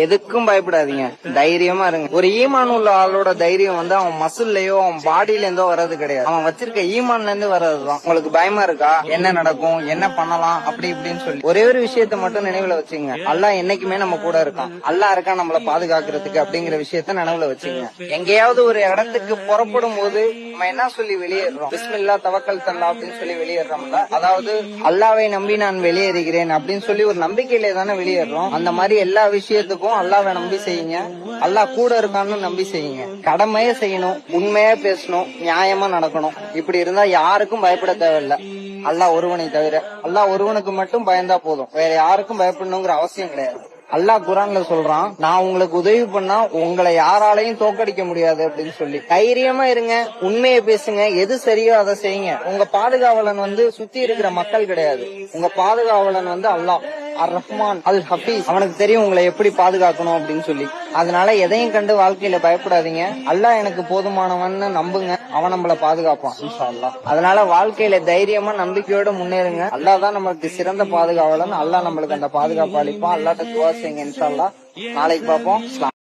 எதுக்கும் பயப்படாதீங்க, தைரியமா இருங்க. ஒரு ஈமான் உள்ள ஆளோட தைரியம் வந்து அவன் மசில்லயோ அவன் பாடியில இருந்தோ வர்றது கிடையாது, அவன் வச்சிருக்க ஈமான்ல இருந்து வர்றதுதான். உங்களுக்கு பயமா இருக்கா, என்ன நடக்கும், என்ன பண்ணலாம் அப்படி இப்படின்னு சொல்லி ஒரே ஒரு விஷயத்த மட்டும் நினைவுல வச்சுங்க, அல்லாஹ் என்னைக்குமே நம்ம கூட இருக்கான், அல்லாஹ் இருக்கான் நம்மளை பாதுகாக்கிறதுக்கு அப்படிங்கிற விஷயத்த நினைவுல வச்சுங்க. எங்கேயாவது ஒரு இடத்துக்கு புறப்படும் போது நம்ம என்ன சொல்லி வெளியேறோம், பிஸ்மில்லா தவக்கல் தல்லா அப்படின்னு சொல்லி வெளியேறோம்ல, அதாவது அல்லாவை நம்பி நான் வெளியேறுகிறேன் அப்படின்னு சொல்லி ஒரு நம்பிக்கையிலே தானே வெளியேறோம். அந்த மாதிரி எல்லா விஷயத்துக்கும் அல்லாவை நம்பி செய்யுங்க, அல்லாஹ் கூட இருக்கான்னு நம்பி செய்யுங்க. கடமையே செய்யணும், உண்மையா பேசணும், நியாயமா நடக்கணும். இப்படி இருந்தா யாருக்கும் பயப்பட தேவையில்லை, அல்லாஹ் ஒருவனை தவிர. அல்லாஹ் ஒருவனுக்கு மட்டும் பயந்தா போதும், வேற யாருக்கும் பயப்படணுங்கிற அவசியம் கிடையாது. அல்லாஹ் குர்ஆன்ல சொல்றான், நான் உங்களுக்கு உதவி பண்ணா உங்களை யாராலையும் தோக்கடிக்க முடியாது அப்படின்னு சொல்லி. தைரியமா இருங்க, உண்மையை பேசுங்க, எது சரியோ அதை செய்யுங்க. உங்க பாதுகாவலன் வந்து சுத்தி இருக்கிற மக்கள் கிடையாது, உங்க பாதுகாவலன் வந்து அல்லாஹ் அர் ரஹ்மான் அல் ஹபீஸ். அவனுக்கு தெரியும் உங்களை எப்படி பாதுகாக்கணும் அப்படின்னு சொல்லி. அதனால எதையும் கண்டு வாழ்க்கையில பயப்படாதீங்க, அல்லாஹ் எனக்கு போதுமானவன் நம்புங்க, அவன் நம்மள பாதுகாப்பான் இன்ஷா அல்லாஹ். அதனால வாழ்க்கையில தைரியமா நம்பிக்கையோட முன்னேறுங்க. அல்லாஹ் தான் நமக்கு சிறந்த பாதுகாவலன், அல்லாஹ் நம்மளுக்கு அந்த பாதுகாப்பு அளிப்பான். அல்லாஹ்ட்ட துஆ செய்யுங்க இன்ஷா அல்லாஹ். நாளைக்கு பார்ப்போம்.